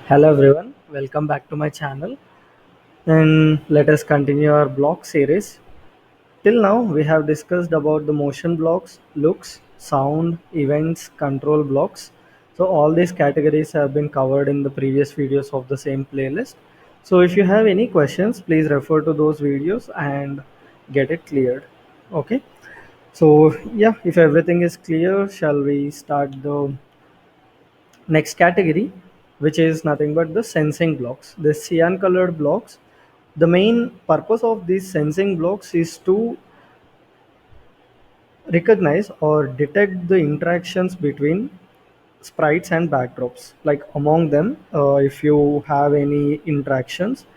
Hello everyone, welcome back to my channel and let us continue our block series. Till now we have discussed about the motion blocks, looks, sound, events, control blocks. So all these categories have been covered in the previous videos of the same playlist. So if you have any questions, please refer to those videos and get it cleared. Okay. So yeah, if everything is clear, shall we start the next category, which is nothing but the sensing blocks. The cyan colored blocks, the main purpose of these sensing blocks is to recognize or detect the interactions between sprites and backdrops. Like among them, if you have any interactions,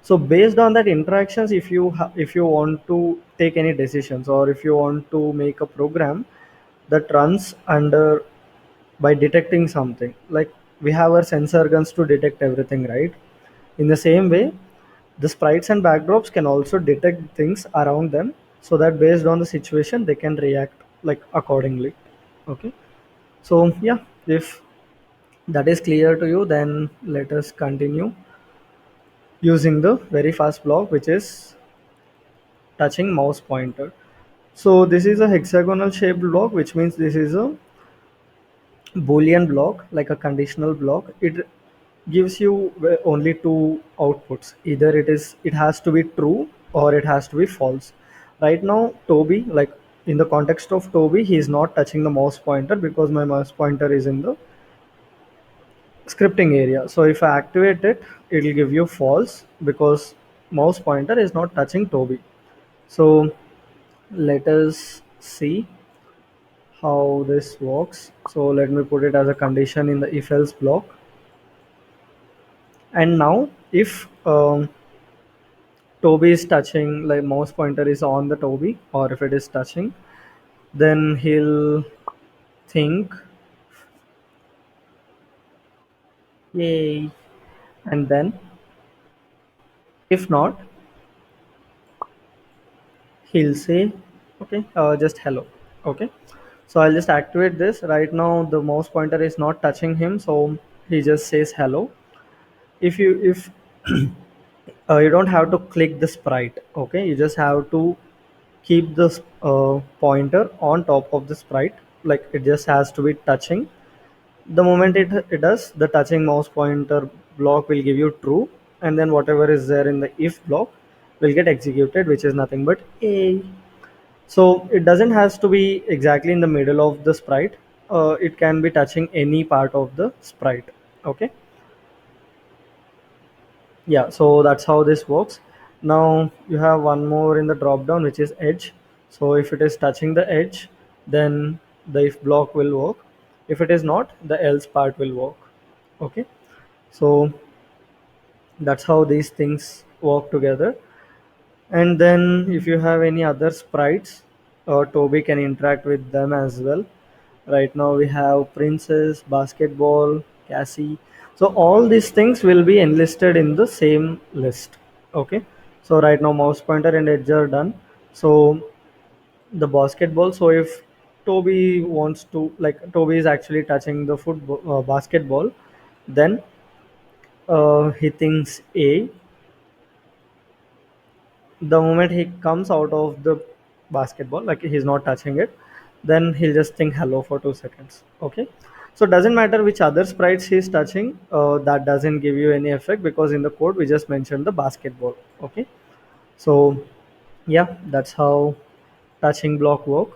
so based on that interactions, if you want to take any decisions or if you want to make a program that runs under by detecting something, like we have our sensor guns to detect everything, right? In the same way, the sprites and backdrops can also detect things around them, so that based on the situation they can react like accordingly. Okay, so yeah, if that is clear to you, then let us continue using the very first block, which is touching mouse pointer. So this is a hexagonal shaped block, which means this is a boolean block, like a conditional block. It gives you only two outputs. Either it has to be true or it has to be false. Right now Toby, like in the context of Toby, he is not touching the mouse pointer because my mouse pointer is in the scripting area. So if I activate it, it will give you false because mouse pointer is not touching Toby. So let us see how this works. So let me put it as a condition in the if else block. And now if Toby is touching, like mouse pointer is on the Toby, or if it is touching, then he'll think, yay. And then if not, he'll say, okay, just hello. Okay. So I'll just activate this. Right now the mouse pointer is not touching him, so he just says hello. If you don't have to click the sprite, okay, you just have to keep the pointer on top of the sprite, like it just has to be touching. The moment it does, the touching mouse pointer block will give you true, and then whatever is there in the if block will get executed, which is nothing but a. So it doesn't has to be exactly in the middle of the sprite. It can be touching any part of the sprite. Okay. Yeah, so that's how this works. Now you have one more in the drop down, which is edge. So if it is touching the edge, then the if block will work. If it is not, the else part will work. Okay, so that's how these things work together. And then if you have any other sprites, Toby can interact with them as well. Right now we have princess, basketball, Cassie. So all these things will be enlisted in the same list. Okay. So right now mouse pointer and edge are done. So the basketball. So if Toby wants to, like Toby is actually touching the football basketball, then he thinks A. The moment he comes out of the basketball, like he's not touching it, then he'll just think hello for 2 seconds. Okay, so it doesn't matter which other sprites he's touching, that doesn't give you any effect because in the code we just mentioned the basketball. Okay, so yeah, that's how touching block work.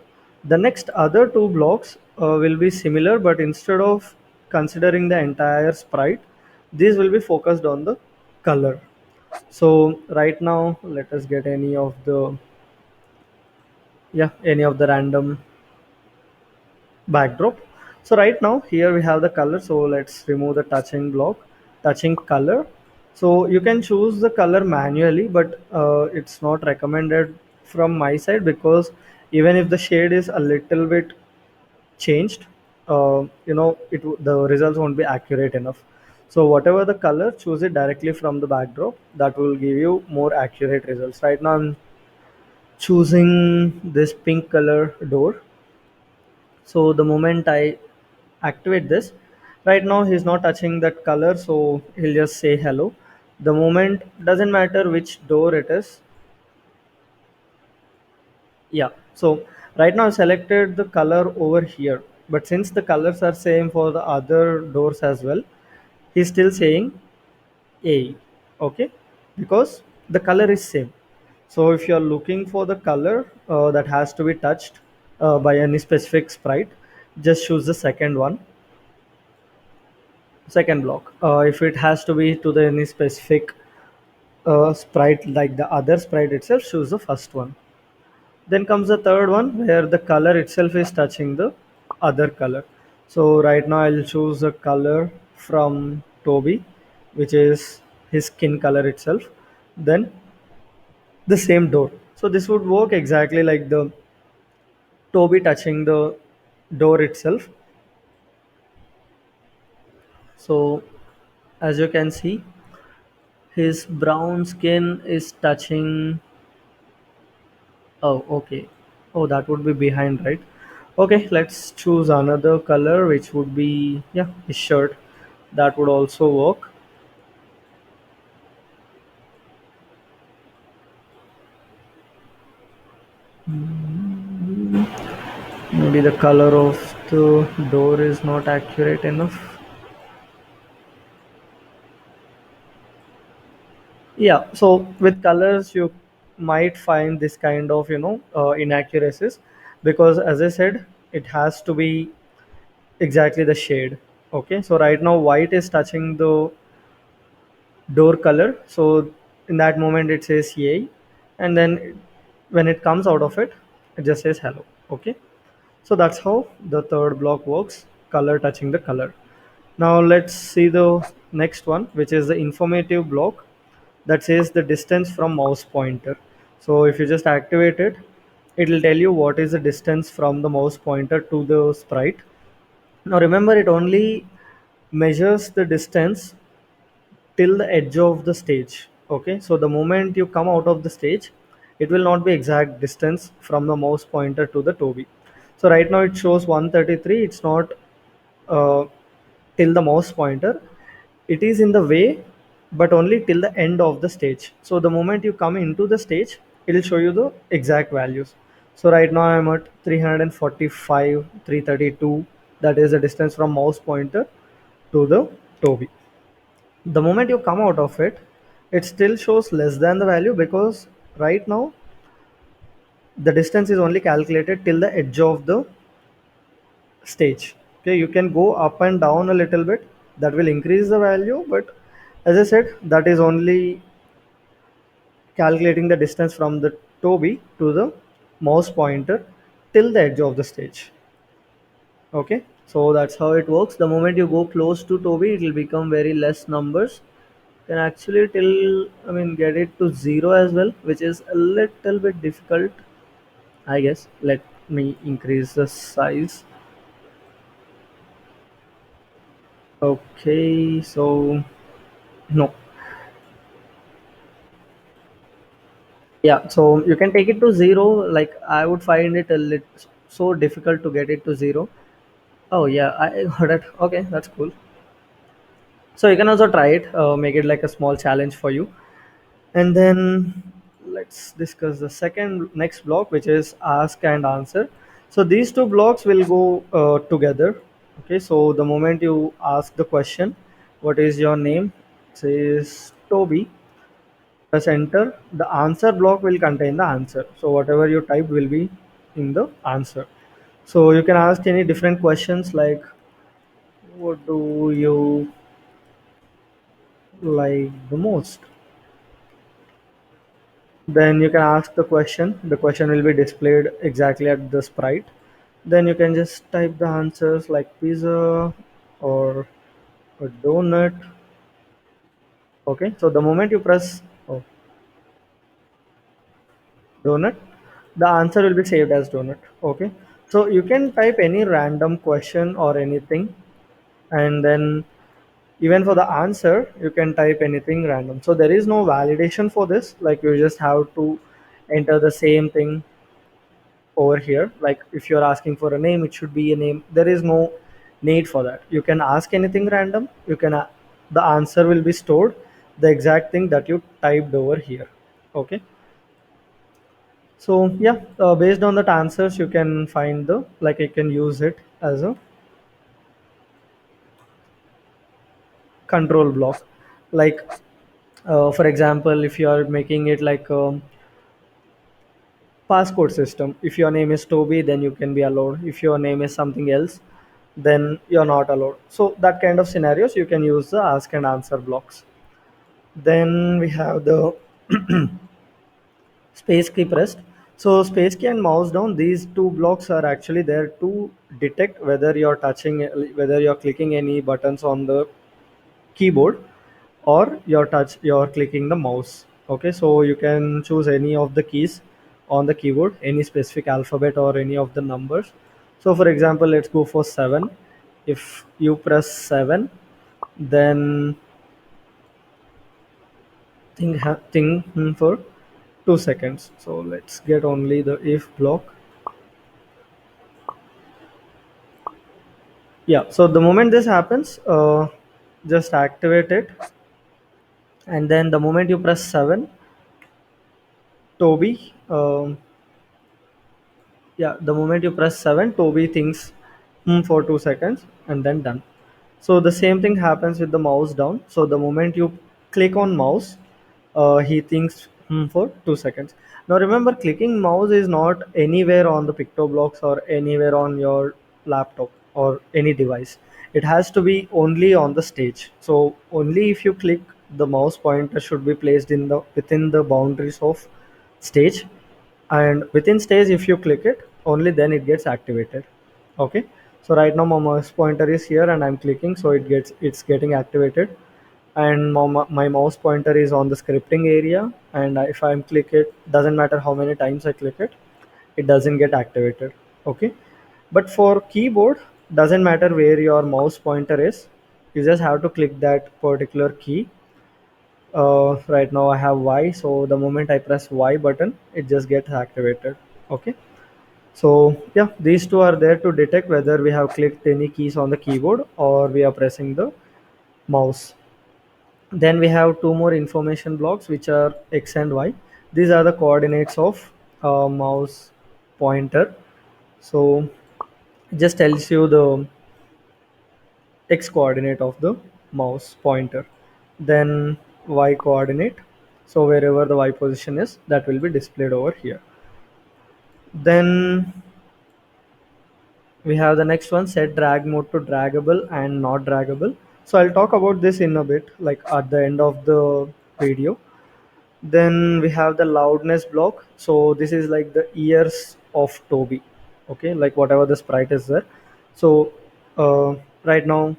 The next other two blocks will be similar, but instead of considering the entire sprite, these will be focused on the color. So right now let us get any of the, yeah, any of the random backdrop. So right now here we have the color, so let's remove the touching block, touching color. So you can choose the color manually, but it's not recommended from my side because even if the shade is a little bit changed, the results won't be accurate enough. So whatever the color, choose it directly from the backdrop, that will give you more accurate results. Right now I'm choosing this pink color door. So the moment I activate this, Right now he's not touching that color, so he'll just say hello. The moment doesn't matter which door it is. Yeah, so right now I selected the color over here, but since the colors are same for the other doors as well, he's still saying A. Okay, because the color is same. So if you're looking for the color that has to be touched by any specific sprite, just choose the second one, second block. If it has to be to the any specific sprite like the other sprite itself, choose the first one. Then comes the third one where the color itself is touching the other color. So right now I'll choose a color from Toby, which is his skin color itself. Then the same door. So this would work exactly like the Toby touching the door itself. So as you can see, his brown skin is touching. Oh, okay. Oh, that would be behind, right? Okay, let's choose another color, which would be, yeah, his shirt. That would also work. Maybe the color of the door is not accurate enough. Yeah, so with colors, you might find this kind of, inaccuracies, because as I said, it has to be exactly the shade. Okay, so right now white is touching the door color, so in that moment it says yay, and then when it comes out of it, it just says hello. Okay, so that's how the third block works, color touching the color. Now let's see the next one, which is the informative block that says the distance from mouse pointer. So if you just activate it, it will tell you what is the distance from the mouse pointer to the sprite. Now remember, it only measures the distance till the edge of the stage. Okay, so the moment you come out of the stage, it will not be exact distance from the mouse pointer to the Toby. So right now it shows 133. It's not uh, till the mouse pointer, it is in the way, but only till the end of the stage. So the moment you come into the stage, it will show you the exact values. So right now I'm at 345, 332. That is the distance from mouse pointer to the Toby. The moment you come out of it, it still shows less than the value, because right now the distance is only calculated till the edge of the stage. Okay, you can go up and down a little bit, that will increase the value, but as I said, that is only calculating the distance from the Toby to the mouse pointer till the edge of the stage. Okay, so that's how it works. The moment you go close to Toby, it will become very less numbers. Can actually get it to zero as well, which is a little bit difficult, I guess. Let me increase the size. Okay, so no. Yeah, so you can take it to zero. Like, I would find it a little so difficult to get it to zero. Oh yeah, I got it. Okay, that's cool. So you can also try it, make it like a small challenge for you. And then let's discuss the second next block, which is ask and answer. So these two blocks will go together. Okay, so the moment you ask the question, what is your name, it says Toby, press enter, the answer block will contain the answer. So whatever you type will be in the answer. So you can ask any different questions like, what do you like the most? Then you can ask the question. The question will be displayed exactly at the sprite. Then you can just type the answers like pizza or a donut. Okay, so the moment you press donut, the answer will be saved as donut. Okay, so you can type any random question or anything, and then even for the answer, you can type anything random. So there is no validation for this. Like, you just have to enter the same thing over here. Like, if you're asking for a name, it should be a name. There is no need for that. You can ask anything random, you can the answer will be stored, the exact thing that you typed over here. Okay. So yeah, based on that answers, you can find the, like, you can use it as a control block. Like, for example, if you are making it like a passcode system, if your name is Toby, then you can be allowed. If your name is something else, then you're not allowed. So that kind of scenarios, you can use the ask and answer blocks. Then we have the space key pressed. So space key and mouse down, these two blocks are actually there to detect whether you're touching, whether you're clicking any buttons on the keyboard, or you're clicking the mouse. Okay, so you can choose any of the keys on the keyboard, any specific alphabet or any of the numbers. So for example, let's go for 7. If you press 7, then think for 2 seconds. So let's get only the if block. Yeah, so the moment this happens, just activate it, and then the moment you press 7, Toby, yeah, the moment you press 7, Toby thinks for 2 seconds, and then done. So the same thing happens with the mouse down. So the moment you click on mouse, he thinks for 2 seconds. Now remember, clicking mouse is not anywhere on the PictoBlox or anywhere on your laptop or any device. It has to be only on the stage. So only if you click, the mouse pointer should be placed in the within the boundaries of stage, and within stage, if you click it, only then it gets activated. Okay, so right now my mouse pointer is here and I'm clicking, so it's getting activated. And my mouse pointer is on the scripting area, and if I'm click it, doesn't matter how many times I click it, it doesn't get activated. Okay, but for keyboard, doesn't matter where your mouse pointer is, you just have to click that particular key. Right now I have Y, so the moment I press Y button, it just gets activated. Okay, so yeah, these two are there to detect whether we have clicked any keys on the keyboard or we are pressing the mouse. Then we have two more information blocks, which are X and Y. These are the coordinates of mouse pointer. So it just tells you the X coordinate of the mouse pointer. Then Y coordinate, so wherever the Y position is, that will be displayed over here. Then we have the next one, set drag mode to draggable and not draggable. So I'll talk about this in a bit, like at the end of the video. Then we have the loudness block. So this is like the ears of Toby. Okay, like whatever the sprite is there. So right now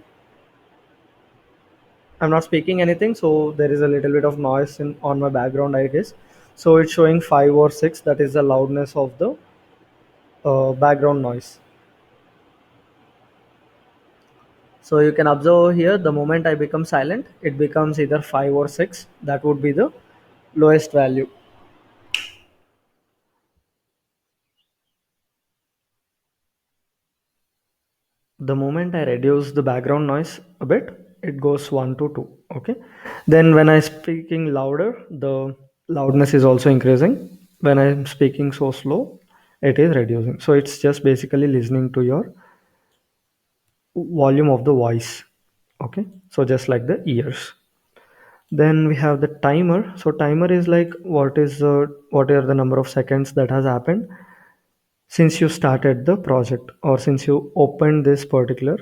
I'm not speaking anything, so there is a little bit of noise in on my background, I guess. So it's showing 5 or 6. That is the loudness of the background noise. So you can observe here, the moment I become silent, it becomes either 5 or 6. That would be the lowest value. The moment I reduce the background noise a bit, it goes 1 to 2. Okay. Then when I speaking louder, the loudness is also increasing. When I'm speaking so slow, it is reducing. So it's just basically listening to your volume of the voice. Okay. So just like the ears. Then we have the timer. So timer is like what are the number of seconds that has happened since you started the project, or since you opened this particular.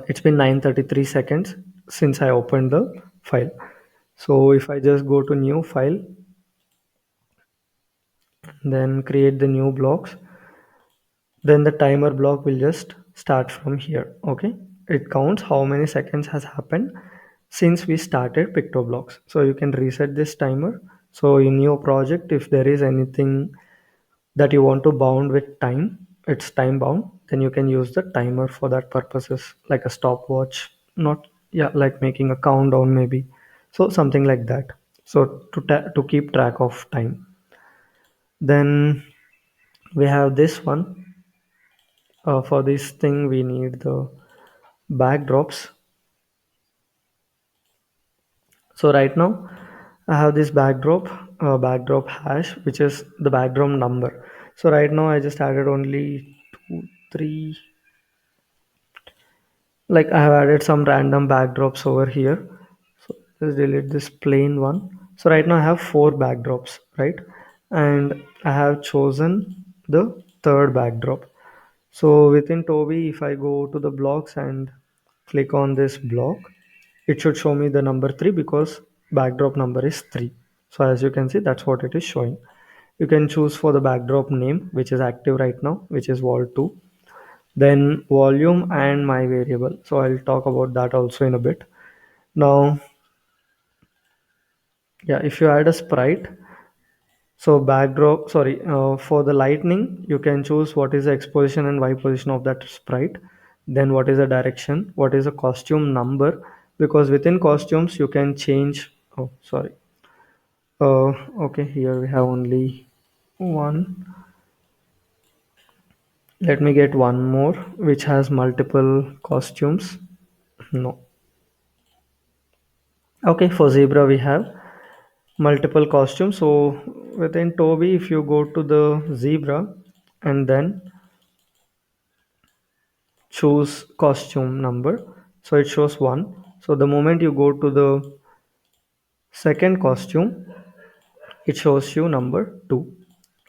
It's been 9:33 seconds since I opened the file. So if I just go to new file, then create the new blocks, then the timer block will just start from here. Okay, it counts how many seconds has happened since we started PictoBlox. So you can reset this timer. So in your project, if there is anything that you want to bound with time, it's time bound, then you can use the timer for that purposes, like a stopwatch. Not, yeah, like making a countdown maybe, so something like that. So to keep track of time. Then we have this one, For this thing we need the backdrops. So right now I have this backdrop hash, which is the backdrop number. So right now I just added only two, three, like I have added some random backdrops over here. So let's delete this plain one. So right now I have four backdrops, right? And I have chosen the third backdrop. So within Toby, if I go to the blocks and click on this block, it should show me the number 3 because backdrop number is 3. So as you can see, that's what it is showing. You can choose for the backdrop name, which is active right now, which is wall 2, then volume and my variable. So I'll talk about that also in a bit. Now, yeah, if you add a sprite, so backdrop, sorry, for the lightning, you can choose what is the X position and Y position of that sprite. Then what is the direction, what is the costume number, because within costumes you can change. Oh, sorry. Okay, here we have only one. Let me get one more which has multiple costumes. No. Okay, for zebra we have multiple costumes. So within Toby, if you go to the zebra and then choose costume number, so it shows 1. So the moment you go to the second costume, it shows you number 2.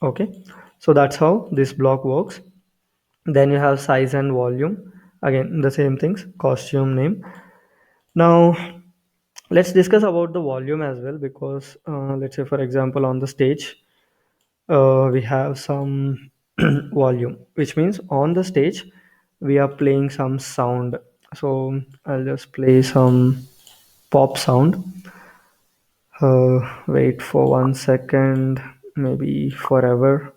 Okay, so that's how this block works. Then you have size and volume, again the same things, costume name. Now let's discuss about the volume as well, because let's say for example on the stage we have some volume, which means on the stage we are playing some sound. So I'll just play some pop sound. Wait for 1 second, maybe forever.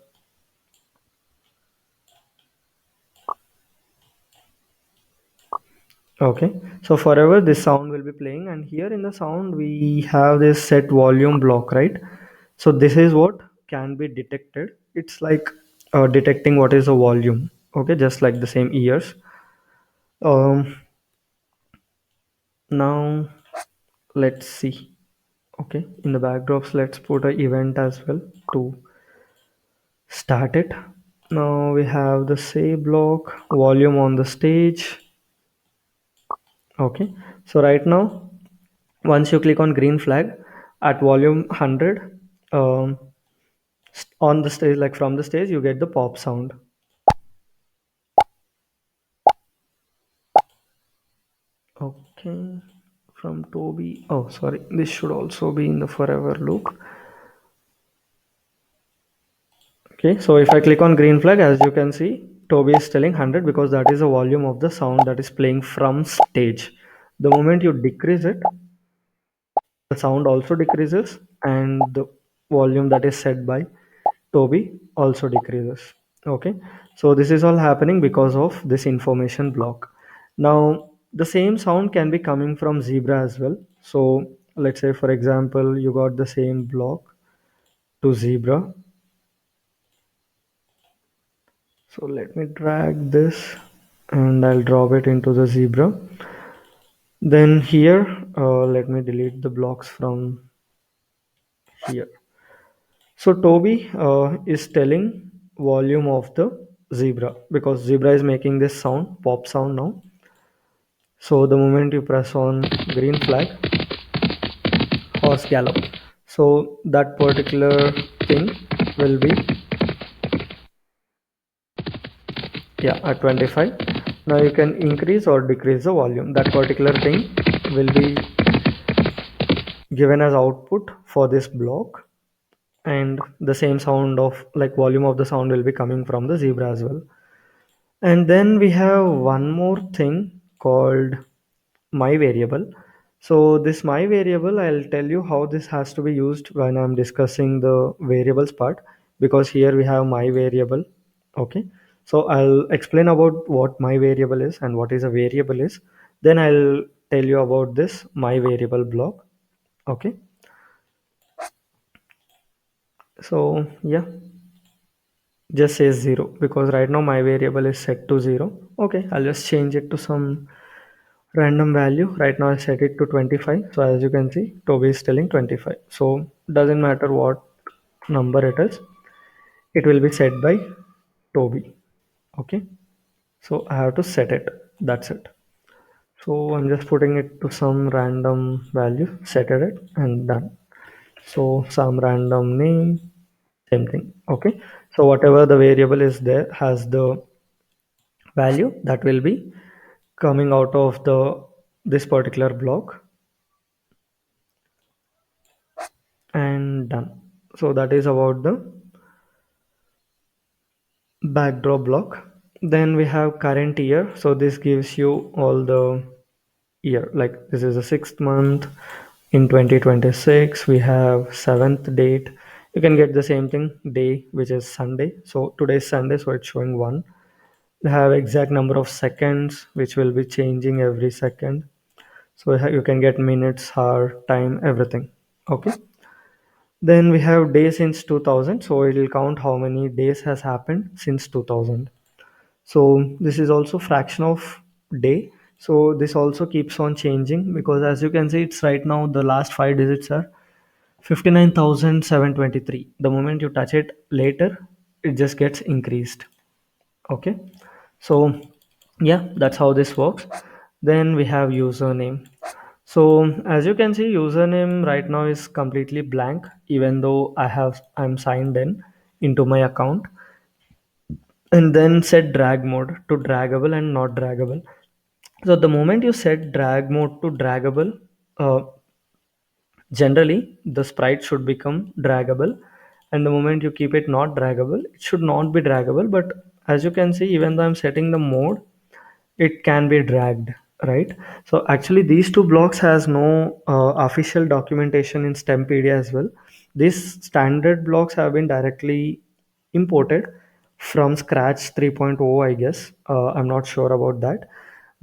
Okay, so forever this sound will be playing, and here in the sound we have this set volume block, right? So this is what can be detected. It's like detecting what is the volume. Okay, just like the same ears. Um, Now let's see. Okay, in the backdrops, let's put an event as well to start it. Now we have the say block, volume on the stage. Okay, so right now, once you click on green flag at volume 100, on the stage, like from the stage, you get the pop sound. Okay, from Toby. Oh, sorry, this should also be in the forever loop. Okay, so if I click on green flag, as you can see, Toby is telling 100 because that is the volume of the sound that is playing from stage. The moment you decrease it, the sound also decreases, and the volume that is set by Toby also decreases. Okay, so this is all happening because of this information block. Now, the same sound can be coming from zebra as well. So, let's say, for example, you got the same block to zebra. So let me drag this and I'll drop it into the zebra. Then here, let me delete the blocks from here. So Toby is telling volume of the zebra because zebra is making this sound, pop sound now. So the moment you press on green flag, horse gallop. So that particular thing will be, yeah, at 25. Now you can increase or decrease the volume. That particular thing will be given as output for this block, and the same sound of like volume of the sound will be coming from the zebra as well. And then we have one more thing called my variable. So this my variable, I'll tell you how this has to be used when I'm discussing the variables part, because here we have my variable. Okay, so I'll explain about what my variable is and what is a variable is, then I'll tell you about this my variable block. Okay, so yeah, just says 0 because right now my variable is set to 0. Okay, I'll just change it to some random value. Right now I set it to 25. So as you can see, Toby is telling 25. So doesn't matter what number it is, it will be set by Toby. Okay. So I have to set it. That's it. So I'm just putting it to some random value, set it and done. So some random name, same thing. Okay. So whatever the variable is there has the value that will be coming out of the this particular block and done. So that is about the backdrop block. Then we have current year. So this gives you all the year, like this is the sixth month in 2026. We have seventh date. You can get the same thing, day, which is Sunday. So today is Sunday, so it's showing 1. We have exact number of seconds, which will be changing every second. So you can get minutes, hour, time, everything. Okay. Then we have day since 2000. So it will count how many days has happened since 2000. So this is also fraction of day. So this also keeps on changing because as you can see, it's right now the last 5 digits are 59,723. The moment you touch it later, it just gets increased. Okay. So yeah, that's how this works. Then we have username. So as you can see, username right now is completely blank, even though I'm signed in into my account. And then set drag mode to draggable and not draggable. So the moment you set drag mode to draggable, uh, generally the sprite should become draggable, and the moment you keep it not draggable, it should not be draggable. But as you can see, even though I'm setting the mode, it can be dragged, right? So actually these two blocks has no official documentation in STEMpedia as well. These standard blocks have been directly imported from scratch 3.0, I guess. I'm not sure about that,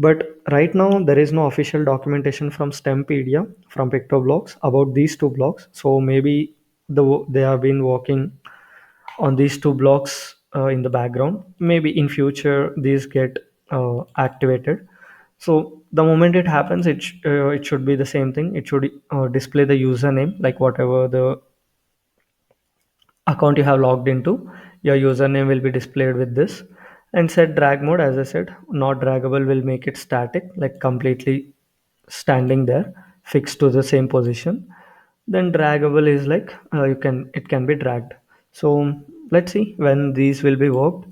but right now there is no official documentation from STEMpedia, from PictoBlox, about these two blocks. So maybe they have been working on these two blocks in the background. Maybe in future these get activated. So the moment it happens, it should be the same thing. It should display the username, like whatever the account you have logged into, your username will be displayed with this. And set drag mode, as I said, not draggable will make it static, like completely standing there, fixed to the same position. Then draggable is like it can be dragged. So let's see when these will be worked,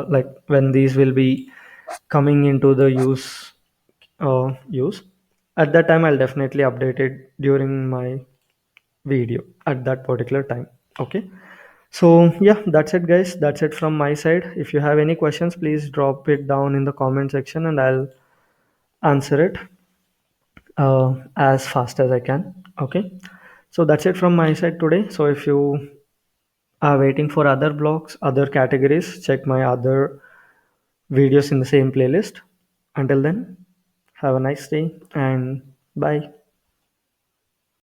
like when these will be coming into the use. At that time I'll definitely update it during my video at that particular time. Okay. So yeah, that's it guys, that's it from my side. If you have any questions, please drop it down in the comment section and I'll answer it as fast as I can. Okay. So that's it from my side today. So if you are waiting for other blogs, other categories, check my other videos in the same playlist. Until then, have a nice day and bye.